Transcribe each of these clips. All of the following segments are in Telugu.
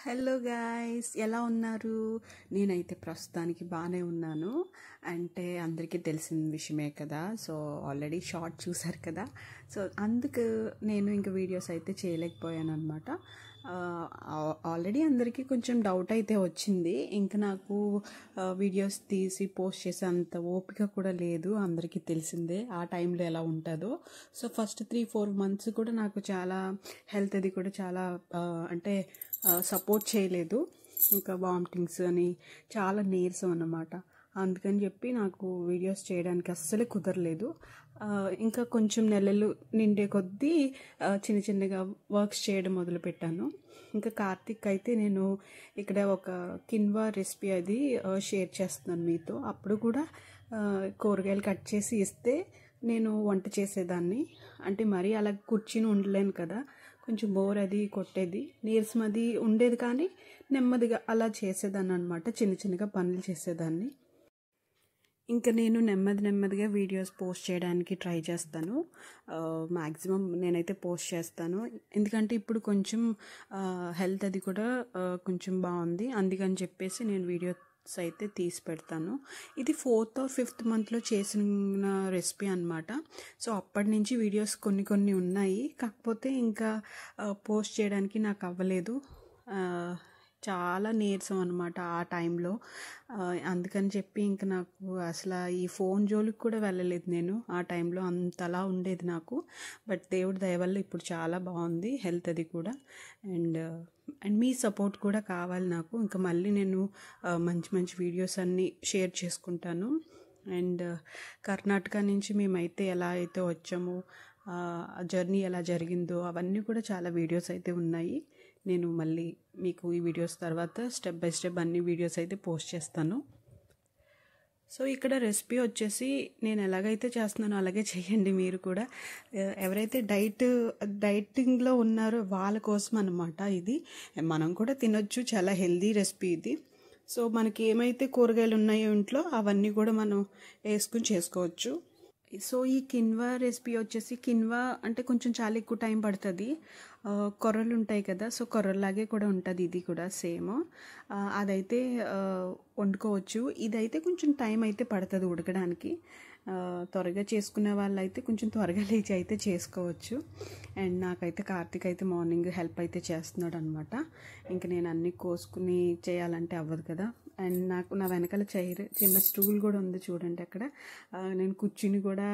హలో గాయ్స్, ఎలా ఉన్నారు? నేనైతే ప్రస్తుతానికి బాగానే ఉన్నాను. అంటే అందరికీ తెలిసిన విషయమే కదా. సో ఆల్రెడీ షార్ట్ చూసారు కదా. సో అందుకు నేను ఇంకా వీడియోస్ అయితే చేయలేకపోయాను అనమాట. ఆల్రెడీ అందరికీ కొంచెం డౌట్ అయితే వచ్చింది. ఇంకా నాకు వీడియోస్ తీసి పోస్ట్ చేసే అంత ఓపిక కూడా లేదు. అందరికీ తెలిసిందే ఆ టైంలో ఎలా ఉంటుందో. సో ఫస్ట్ 3-4 months కూడా నాకు చాలా హెల్త్ అది కూడా చాలా అంటే సపోర్ట్ చేయలేదు. ఇంకా వామిటింగ్స్ అని చాలా నీరసం అన్నమాట. అందుకని చెప్పి నాకు వీడియోస్ చేయడానికి అస్సలే కుదరలేదు. ఇంకా కొంచెం నెలలు నిండే కొద్దీ చిన్న చిన్నగా వర్క్స్ చేయడం మొదలుపెట్టాను. ఇంకా కార్తిక్ అయితే నేను ఇక్కడ ఒక కిన్వా రెసిపీ అది షేర్ చేస్తున్నాను మీతో. అప్పుడు కూడా కూరగాయలు కట్ చేసి ఇస్తే నేను వంట చేసేదాన్ని. అంటే మరీ అలా కూర్చుని ఉండలేను కదా, కొంచెం బోర్ అది కొట్టేది, నీరసం అది ఉండేది. కానీ నెమ్మదిగా అలా చేసేదాన్ని అనమాట. చిన్న చిన్నగా పనులు చేసేదాన్ని. ఇంకా నేను నెమ్మదిగా వీడియోస్ పోస్ట్ చేయడానికి ట్రై చేస్తాను. మ్యాక్సిమం నేనైతే పోస్ట్ చేస్తాను. ఎందుకంటే ఇప్పుడు కొంచెం హెల్త్ అది కూడా కొంచెం బాగుంది. అందుకని చెప్పేసి నేను వీడియోస్ అయితే తీసి పెడతాను. ఇది 4th or 5th monthలో చేసిన రెసిపీ అనమాట. సో అప్పటి నుంచి వీడియోస్ కొన్ని ఉన్నాయి. కాకపోతే ఇంకా పోస్ట్ చేయడానికి నాకు అవ్వలేదు. చాలా నీరసం అనమాట ఆ టైంలో. అందుకని చెప్పి ఇంకా నాకు అసలు ఈ ఫోన్ జోలికి కూడా వెళ్ళలేదు నేను. ఆ టైంలో అంతలా ఉండేది నాకు. బట్ దేవుడి దయ వల్ల ఇప్పుడు చాలా బాగుంది హెల్త్ అది కూడా. అండ్ మీ సపోర్ట్ కూడా కావాలి నాకు. ఇంకా మళ్ళీ నేను మంచి వీడియోస్ అన్నీ షేర్ చేసుకుంటాను. అండ్ కర్ణాటక నుంచి మేమైతే ఎలా అయితే వచ్చామో, జర్నీ ఎలా జరిగిందో అవన్నీ కూడా చాలా వీడియోస్ అయితే ఉన్నాయి. నేను మళ్ళీ మీకు ఈ వీడియోస్ తర్వాత స్టెప్ బై స్టెప్ అన్ని వీడియోస్ అయితే పోస్ట్ చేస్తాను. సో ఇక్కడ రెసిపీ వచ్చేసి నేను ఎలాగైతే చేస్తున్నానో అలాగే చేయండి మీరు కూడా. ఎవరైతే డైటింగ్లో ఉన్నారో వాళ్ళ కోసం అనమాట ఇది. మనం కూడా తినొచ్చు, చాలా హెల్దీ రెసిపీ ఇది. సో మనకి ఏమైతే కూరగాయలు ఉన్నాయో ఇంట్లో అవన్నీ కూడా మనం వేసుకుని చేసుకోవచ్చు. సో ఈ కిన్వా రెసిపీ వచ్చేసి, కిన్వా అంటే కొంచెం చాలా ఎక్కువ టైం పడుతుంది. కొర్రలు ఉంటాయి కదా, సో కొర్రలాగే కూడా ఉంటుంది ఇది కూడా సేమ్. అదైతే వండుకోవచ్చు. ఇదైతే కొంచెం టైం అయితే పడుతుంది ఉడకడానికి. త్వరగా చేసుకునే వాళ్ళైతే కొంచెం త్వరగా లేచి అయితే చేసుకోవచ్చు. అండ్ నాకైతే కార్తీక్ అయితే మార్నింగ్ హెల్ప్ అయితే చేస్తున్నాడు అనమాట. ఇంకా నేను అన్నీ కోసుకుని చేయాలంటే అవ్వదు కదా. అండ్ నాకు నా వెనకాల చిన్న స్టూల్ కూడా ఉంది చూడండి అక్కడ. నేను కూర్చుని కూడా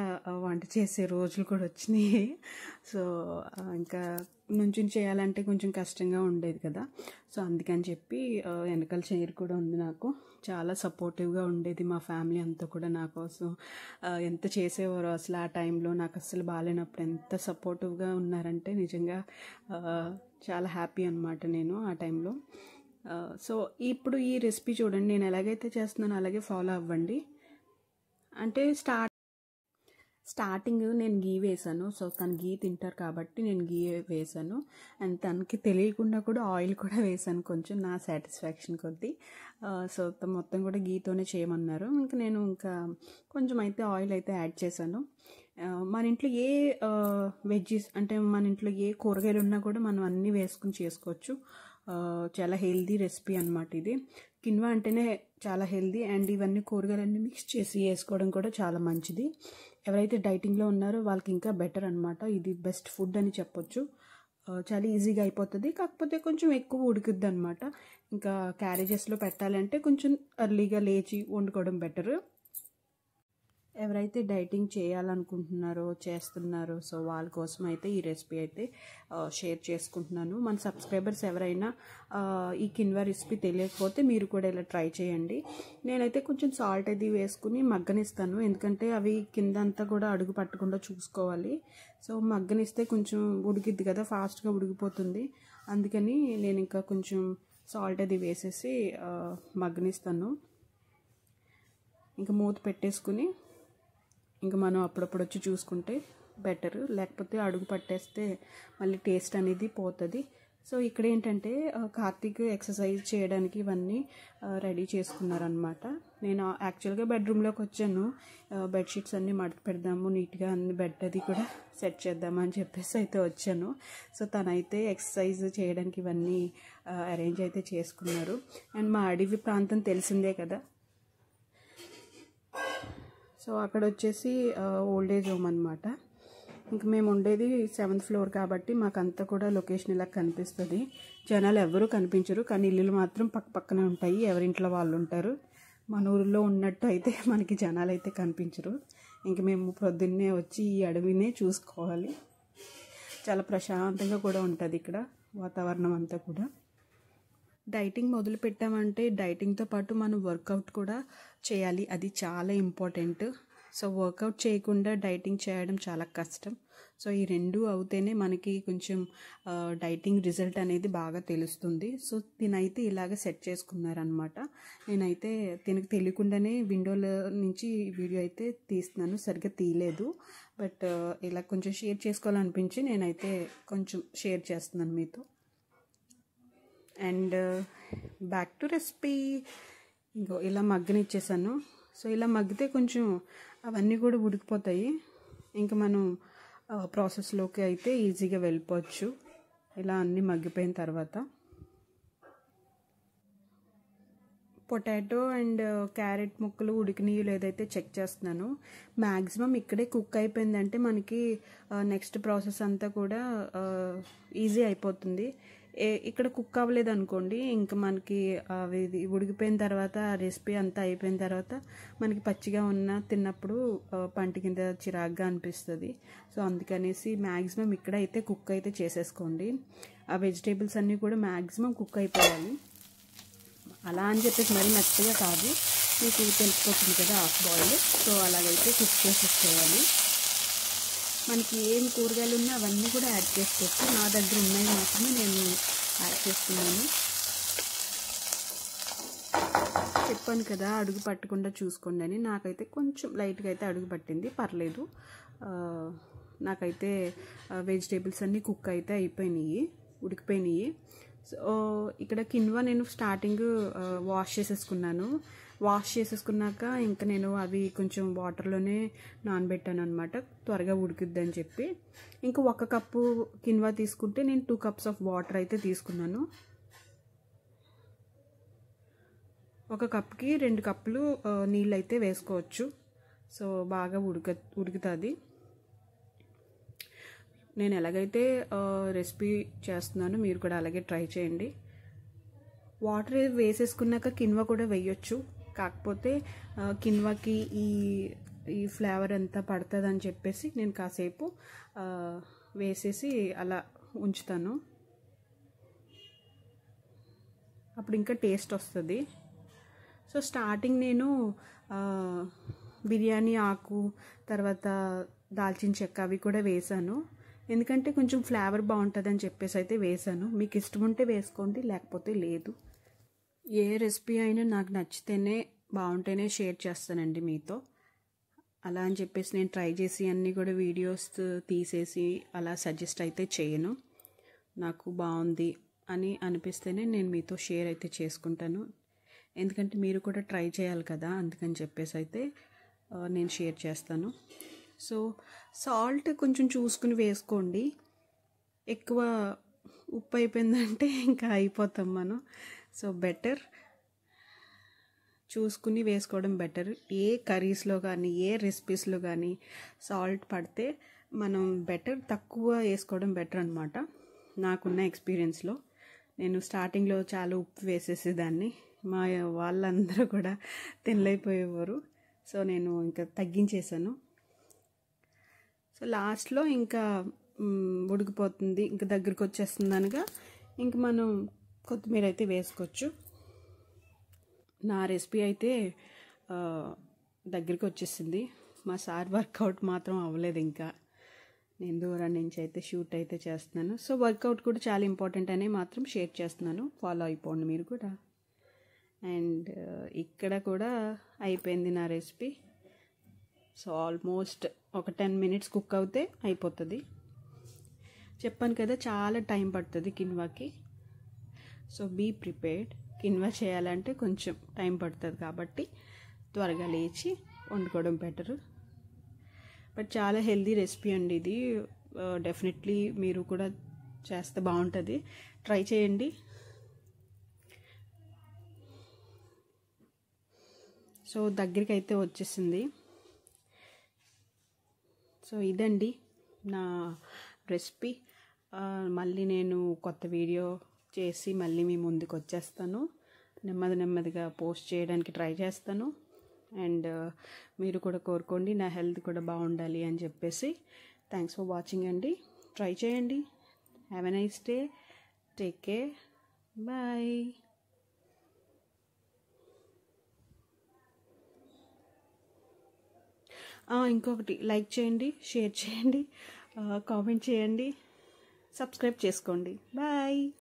వంట చేసే రోజులు కూడా వచ్చినాయి. సో ఇంకా నుంచుని చేయాలంటే కొంచెం కష్టంగా ఉండేది కదా. సో అందుకని చెప్పి వెనకాల చైర్ కూడా ఉంది నాకు. చాలా సపోర్టివ్గా ఉండేది మా ఫ్యామిలీ అంతా కూడా నా కోసం. ఎంత చేసేవారో అసలు ఆ టైంలో. నాకు అస్సలు బాగాలేనప్పుడు ఎంత సపోర్టివ్గా ఉన్నారంటే నిజంగా చాలా హ్యాపీ అనమాట నేను ఆ టైంలో. సో ఇప్పుడు ఈ రెసిపీ చూడండి, నేను ఎలాగైతే చేస్తున్నానో అలాగే ఫాలో అవ్వండి. అంటే స్టార్టింగ్ నేను గీ వేసాను. సో తను గీ తింటారు కాబట్టి నేను గీ వేసాను. అండ్ తనకి తెలియకుండా కూడా ఆయిల్ కూడా వేసాను కొంచెం, నా సాటిస్ఫాక్షన్ కొద్దీ. సో మొత్తం కూడా గీతోనే చేయమన్నారు. నేను కొంచెం అయితే ఆయిల్ అయితే యాడ్ చేశాను. మన ఇంట్లో ఏ వెజ్జీస్ అంటే మన ఇంట్లో ఏ కూరగాయలు ఉన్నా కూడా మనం అన్నీ వేసుకుని చేసుకోవచ్చు. చాలా హెల్దీ రెసిపీ అనమాట ఇది. కిన్వా అంటేనే చాలా హెల్దీ. అండ్ ఇవన్నీ కూరగాయలన్నీ మిక్స్ చేసి వేసుకోవడం కూడా చాలా మంచిది. ఎవరైతే డైటింగ్లో ఉన్నారో వాళ్ళకి ఇంకా బెటర్ అనమాట. ఇది బెస్ట్ ఫుడ్ అని చెప్పొచ్చు. చాలా ఈజీగా అయిపోతుంది. కాకపోతే కొంచెం ఎక్కువ ఉడుకుద్ది అనమాట. ఇంకా క్యారేజెస్లో పెట్టాలంటే కొంచెం ఎర్లీగా లేచి వండుకోవడం బెటర్. ఎవరైతే డైటింగ్ చేస్తున్నారో సో వాళ్ళ కోసం అయితే ఈ రెసిపీ అయితే షేర్ చేసుకుంటున్నాను. మన సబ్స్క్రైబర్స్ ఎవరైనా ఈ కిన్వా రెసిపీ తెలియకపోతే మీరు కూడా ఇలా ట్రై చేయండి. నేనైతే కొంచెం సాల్ట్ అది వేసుకుని మగ్గనిస్తాను. ఎందుకంటే అవి కిందంతా కూడా అడుగు పట్టకుండా చూసుకోవాలి. సో మగ్గనిస్తే కొంచెం ఉడికిద్ది కదా, ఫాస్ట్గా ఉడికిపోతుంది. అందుకని నేను ఇంకా కొంచెం సాల్ట్ అది వేసేసి మగ్గనిస్తాను. ఇంకా మూత పెట్టేసుకుని ఇంకా మనం అప్పుడప్పుడు వచ్చి చూసుకుంటే బెటర్. లేకపోతే అడుగు పట్టేస్తే మళ్ళీ టేస్ట్ అనేది పోతుంది. సో ఇక్కడ ఏంటంటే కార్తీక్ ఎక్సర్సైజ్ చేయడానికి ఇవన్నీ రెడీ చేసుకున్నారనమాట. నేను యాక్చువల్గా బెడ్రూమ్లోకి వచ్చాను, బెడ్షీట్స్ అన్నీ మడత పెడదాము, నీట్గా అన్ని బెడ్ అది కూడా సెట్ చేద్దాము అని చెప్పేసి అయితే వచ్చాను. సో తనైతే ఎక్సర్సైజ్ చేయడానికి ఇవన్నీ అరేంజ్ అయితే చేసుకున్నారు. అండ్ మా అడవి ప్రాంతం తెలిసిందే కదా, సో అక్కడ వచ్చేసి ఓల్డ్ ఏజ్ హోమ్ అనమాట. ఇంకా మేము ఉండేది 7th ఫ్లోర్ కాబట్టి మాకంతా కూడా లొకేషన్ ఇలా కనిపిస్తుంది. జనాలు ఎవరూ కనిపించరు, కానీ ఇల్లులు మాత్రం పక్క పక్కనే ఉంటాయి, ఎవరింట్లో వాళ్ళు ఉంటారు. మన ఊరిలో ఉన్నట్టు అయితే మనకి జనాలు అయితే కనిపించరు. ఇంక మేము పొద్దున్నే వచ్చి ఈ అడవినే చూసుకోవాలి. చాలా ప్రశాంతంగా కూడా ఉంటుంది ఇక్కడ వాతావరణం అంతా కూడా. డైటింగ్ మొదలు పెట్టామంటే డైటింగ్తో పాటు మనం వర్కౌట్ కూడా చేయాలి, అది చాలా ఇంపార్టెంట్. సో వర్కౌట్ చేయకుండా డైటింగ్ చేయడం చాలా కష్టం. సో ఈ రెండు అవుతేనే మనకి కొంచెం డైటింగ్ రిజల్ట్ అనేది బాగా తెలుస్తుంది. సో తినైతే ఇలాగ సెట్ చేసుకున్నారనమాట. నేనైతే తినకు తెలియకుండానే విండోలో నుంచి వీడియో అయితే తీస్తున్నాను, సరిగ్గా తీయలేదు. బట్ ఇలా కొంచెం షేర్ చేసుకోవాలనిపించి నేనైతే కొంచెం షేర్ చేస్తున్నాను మీతో. And back to recipe. ఇంకో ఇలా మగ్గనిచ్చేసాను. సో ఇలా మగ్గితే కొంచెం అవన్నీ కూడా ఉడికిపోతాయి, ఇంకా మనం ప్రాసెస్లోకి అయితే ఈజీగా వెళ్ళిపోవచ్చు. ఇలా అన్నీ మగ్గిపోయిన తర్వాత పొటాటో అండ్ క్యారెట్ ముక్కలు ఉడికినాయో లేదైతే చెక్ చేస్తున్నాను. మ్యాక్సిమం ఇక్కడే కుక్ అయిపోయిందంటే మనకి నెక్స్ట్ ప్రాసెస్ అంతా కూడా ఈజీ అయిపోతుంది. ఇక్కడ కుక్ అవ్వలేదు అనుకోండి, ఇంకా మనకి అవి ఉడికిపోయిన తర్వాత ఆ రెసిపీ అంతా అయిపోయిన తర్వాత మనకి పచ్చిగా ఉన్న తిన్నప్పుడు పంటి కింద చిరాగ్గా అనిపిస్తుంది. సో అందుకనేసి మ్యాక్సిమం ఇక్కడ అయితే కుక్ అయితే చేసేసుకోండి. ఆ వెజిటేబుల్స్ అన్నీ కూడా మ్యాక్సిమం కుక్ అయిపోవాలి. అలా అని చెప్పేసి మరీ మెత్తగా కాదు, మీకు తెలిసిపోతుంది కదా హాఫ్ బాయిల్. సో అలాగైతే కుక్ చేసేసుకోవాలి. మనకి ఏం కూరగాయలు ఉన్నా అవన్నీ కూడా యాడ్ చేసుకోవచ్చు. నా దగ్గర ఉన్నాయి మాత్రమే నేను యాడ్ చేస్తున్నాను. చెప్పాను కదా అడుగు పట్టకుండా చూసుకోండి అని. నాకైతే కొంచెం లైట్గా అయితే అడుగు పట్టింది, పర్లేదు. నాకైతే వెజిటేబుల్స్ అన్నీ కుక్ అయితే అయిపోయినాయి, ఉడికిపోయినాయి. సో ఇక్కడ కిన్వా నేను స్టార్టింగ్ వాష్ చేసేసుకున్నాను. వాష్ చేసేసుకున్నాక ఇంకా నేను అవి కొంచెం వాటర్లోనే నానబెట్టాను అనమాట, త్వరగా ఉడికిద్దని చెప్పి. ఇంకా 1 కప్పు కిన్వా తీసుకుంటే నేను 2 కప్స్ ఆఫ్ వాటర్ అయితే తీసుకున్నాను. 1 కప్కి 2 కప్పులు నీళ్ళు అయితే వేసుకోవచ్చు. సో బాగా ఉడుకుతుంది. నేను ఎలాగైతే రెసిపీ చేస్తున్నానో మీరు కూడా అలాగే ట్రై చేయండి. వాటర్ వేసేసుకున్నాక కిన్వా కూడా వేయొచ్చు, కాకపోతే కిన్వాకి ఈ ఫ్లేవర్ అంతా పడుతుంది అని చెప్పేసి నేను కాసేపు వేసేసి అలా ఉంచుతాను, అప్పుడు ఇంకా టేస్ట్ వస్తుంది. సో స్టార్టింగ్ నేను బిర్యానీ ఆకు, తర్వాత దాల్చిన చెక్క అవి కూడా వేసాను, ఎందుకంటే కొంచెం ఫ్లేవర్ బాగుంటుంది అని చెప్పేసి అయితే వేసాను. మీకు ఇష్టం ఉంటే వేసుకోండి, లేకపోతే లేదు. ఏ రెసిపీ అయినా నాకు నచ్చితేనే బాగుంటేనే షేర్ చేస్తానండి మీతో. అలా అని చెప్పేసి నేను ట్రై చేసి అన్నీ కూడా వీడియోస్ తీసేసి అలా సజెస్ట్ అయితే చేయను. నాకు బాగుంది అని అనిపిస్తేనే నేను మీతో షేర్ అయితే చేసుకుంటాను, ఎందుకంటే మీరు కూడా ట్రై చేయాలి కదా, అందుకని చెప్పేసి అయితే నేను షేర్ చేస్తాను. సో సాల్ట్ కొంచెం చూసుకుని వేసుకోండి, ఎక్కువ ఉప్పు అయిపోయిందంటే ఇంకా అయిపోతాం మనం. సో బెటర్ చూసుకుని వేసుకోవడం బెటర్. ఏ కర్రీస్లో కానీ ఏ రెసిపీస్లో కానీ సాల్ట్ పడితే మనం తక్కువ వేసుకోవడం బెటర్ అనమాట. నాకున్న ఎక్స్పీరియన్స్లో నేను స్టార్టింగ్లో చాలా ఉప్పు వేసేసేదాన్ని, మా వాళ్ళందరూ కూడా తినలేకపోయేవారు. సో నేను ఇంకా తగ్గించేసాను. సో లాస్ట్లో ఇంకా ఉడికిపోతుంది, ఇంకా దగ్గరికి వచ్చేస్తుంది అనగా ఇంక మనం కొత్తిమీర అయితే వేసుకోవచ్చు. నా రెసిపీ అయితే దగ్గరికి వచ్చేసింది. మా సార్ వర్కౌట్ మాత్రం అవ్వలేదు, ఇంకా నేను దూరం నుంచి అయితే షూట్ అయితే చేస్తున్నాను. సో వర్కౌట్ కూడా చాలా ఇంపార్టెంట్ అని మాత్రం షేర్ చేస్తున్నాను, ఫాలో అయిపోండి మీరు కూడా. అండ్ ఇక్కడ కూడా అయిపోయింది నా రెసిపీ. సో ఆల్మోస్ట్ ఒక 10 minutes కుక్ అవుతే అయిపోతుంది. చెప్పాను కదా చాలా టైం పడుతుంది కిన్వాకి. So be prepared. కిన్వా చేయాలంటే కొంచెం టైం పడుతుంది కాబట్టి త్వరగా లేచి వండుకోవడం బెటరు. బట్ చాలా హెల్దీ రెసిపీ అండి ఇది. డెఫినెట్లీ మీరు కూడా చేస్తే బాగుంటుంది, ట్రై చేయండి. సో దగ్గరికి అయితే వచ్చేసింది. సో ఇదండి నా రెసిపీ. మళ్ళీ నేను కొత్త వీడియో చేసి మళ్ళీ మీ ముందుకు వచ్చేస్తాను. నెమ్మదిగా పోస్ట్ చేయడానికి ట్రై చేస్తాను. అండ్ మీరు కూడా కోరుకోండి నా హెల్త్ కూడా బాగుండాలి అని చెప్పేసి. థ్యాంక్స్ ఫర్ వాచింగ్ అండి. ట్రై చేయండి. Have a nice day. Take care. Bye. ఇంకొకటి, లైక్ చేయండి, షేర్ చేయండి, కామెంట్ చేయండి, సబ్స్క్రైబ్ చేసుకోండి. బాయ్.